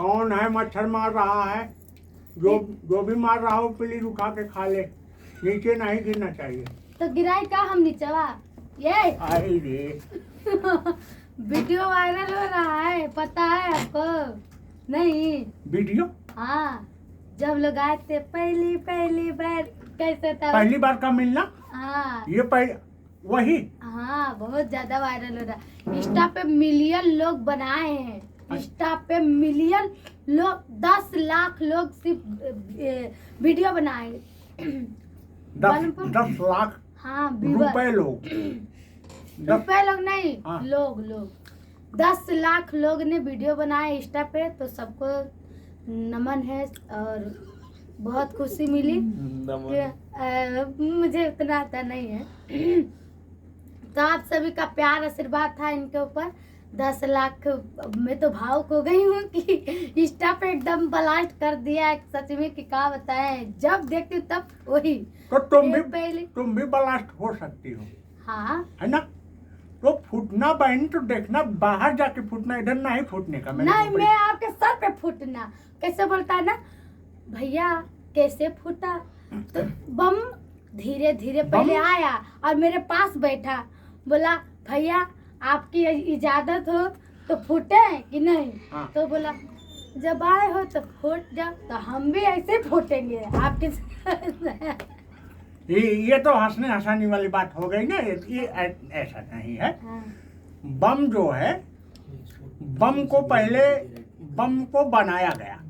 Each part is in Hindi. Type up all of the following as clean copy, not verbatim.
कौन है मच्छर मार रहा है? जो भी मार रहा हो प्लीज उठा के खा ले, नीचे नहीं गिरना चाहिए। तो गिराई का हम नीचवा ये आई रे वीडियो वायरल हो रहा है, पता है आपको? नहीं। वीडियो? हाँ, जब लोग आए थे पहली बार, कैसे था? पहली बार का मिलना? हाँ ये वही। हाँ, बहुत ज्यादा वायरल हो रहा है। इंस्टा पे मिलियन लोग बनाए हैं, इंस्टा पे मिलियन लोग, 10 लाख लोग सिर्फ वीडियो बनाए। 10 लाख? हाँ, रुपए लोग? रुपए लोग नहीं, हाँ। लोग 10 लाख लोग ने वीडियो बनाए इंस्टा पे। तो सबको नमन है और बहुत खुशी मिली कि मुझे उतना आता नहीं है। तो आप सभी का प्यार आशीर्वाद था इनके ऊपर। 10 लाख मैं तो भावुक हो गई हूँ कि इंस्टा पे एकदम ब्लास्ट कर दिया है, सच में कि क्या बताएं। जब देखती हूँ तब वही। तो तुम भी ब्लास्ट हो सकती हो। हाँ, है ना? तो फूटना बहन तो देखना, बाहर जाके फूटना, इधर नहीं फूटने का। नहीं, मैं आपके सर पे फूटना। कैसे बोलता है ना भैया, कैसे फूटा? तो बम धीरे धीरे पहले आया और मेरे पास बैठा, बोला भैया आपकी इजाजत हो तो फूटे कि नहीं? हाँ। तो बोला जब आए हो तो फूट जाओ। तो हम भी ऐसे फूटेंगे आपके ये तो हंसने हंसाने वाली बात हो गई ना। ये ऐसा नहीं है। हाँ। बम जो है, बम को बनाया गया।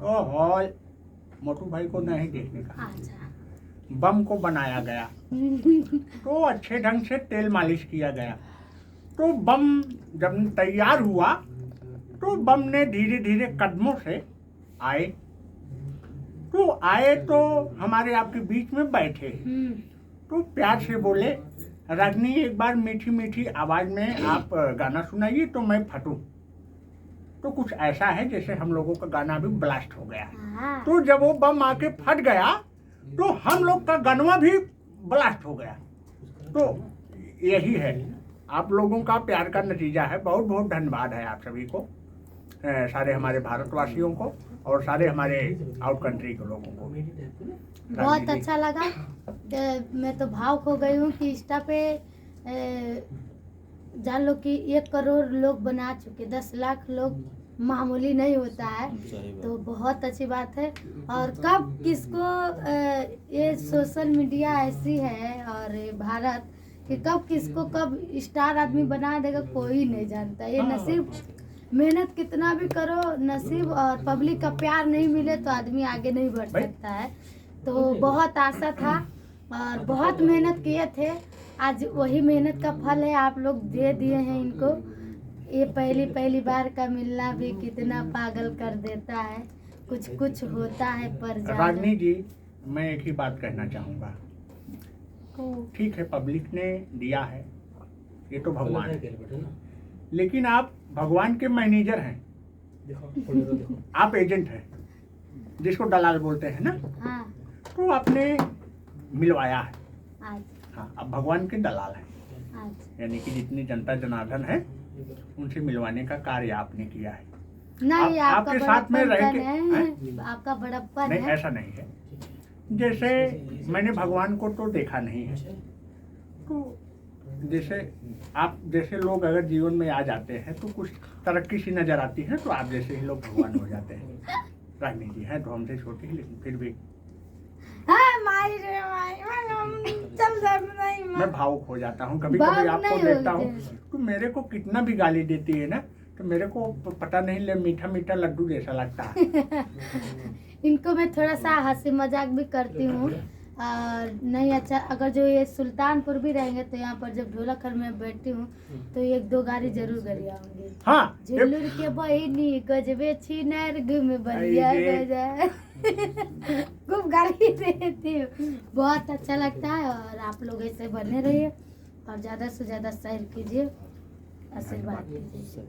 ओहो, मोटू भाई को नहीं देखने का। अच्छा। बम को बनाया गया तो अच्छे ढंग से तेल मालिश किया गया। तो बम जब तैयार हुआ तो बम ने धीरे धीरे कदमों से आए। तो हमारे आपके बीच में बैठे। तो प्यार से बोले, रजनी एक बार मीठी मीठी आवाज में आप गाना सुनाइए तो मैं फटूं। तो कुछ ऐसा है जैसे हम लोगों का गाना भी ब्लास्ट हो गया। हाँ। तो जब वो बम आके फट गया तो हम लोग का गनवा भी ब्लास्ट हो गया। तो यही है, आप लोगों का प्यार का नतीजा है। बहुत बहुत धन्यवाद है आप सभी को, सारे हमारे भारतवासियों को और सारे हमारे आउट कंट्री के लोगों को। बहुत अच्छा लगा। मैं तो भावुक हो गई हूँ कि इंस्टा पे जान लो कि 1 करोड़ लोग बना चुके। 10 लाख लोग मामूली नहीं होता है, तो बहुत अच्छी बात है। और कब किसको ये सोशल मीडिया ऐसी है और भारत कि कब किसको कब स्टार आदमी बना देगा कोई नहीं जानता। ये नसीब, मेहनत कितना भी करो, नसीब और पब्लिक का प्यार नहीं मिले तो आदमी आगे नहीं बढ़ सकता है। तो बहुत आशा था और बहुत मेहनत किए थे, आज वही मेहनत का फल है, आप लोग दे दिए हैं इनको। ये पहली बार का मिलना भी कितना पागल कर देता है। कुछ होता है पर रागनी जी, मैं एक ही बात कहना चाहूँगा। ठीक है, पब्लिक ने दिया है, ये तो भगवान है, लेकिन आप भगवान के मैनेजर हैं। आप एजेंट हैं, जिसको दलाल बोलते हैं ना। हाँ। तो आपने मिलवाया है। आज। हाँ, अब भगवान के दलाल हैं। आज। यानी कि जितनी जनता जनार्दन है उनसे मिलवाने का कार्य आपने किया है। नहीं, आपके साथ में रह के आपका बड़प्पन नहीं, है। ऐसा नहीं है। जैसे मैंने भगवान को तो देखा नहीं है, तो जैसे लोग अगर जीवन में आ जाते हैं तो कुछ तरक्की सी नजर आती है, तो आप जैसे ही लोग भगवान हो जाते हैं। रागनी जी हैं तो हमसे छोटी ही, लेकिन फिर भी मैं भावुक हो जाता हूँ कभी कभी। आपको देखता हूँ तो मेरे को कितना भी गाली देती है ना, तो मेरे को पता नहीं ले मीठा मीठा लड्डू जैसा लगता है। इनको मैं थोड़ा सा हंसी मजाक भी करती हूँ और नहीं अच्छा। अगर जो ये सुल्तानपुर भी रहेंगे तो यहाँ पर जब ढोलकखर में बैठती हूँ तो 1-2 गाड़ी जरूर गरियाऊंगी। हाँ, झुल्लुर के बहिनी गजबे छिनर गुम बलिया बजा खूब गाली देती हूँ। बहुत अच्छा लगता है और आप लोग ऐसे बने रहिए और ज़्यादा से ज़्यादा शेयर कीजिए, आशीर्वाद कीजिए।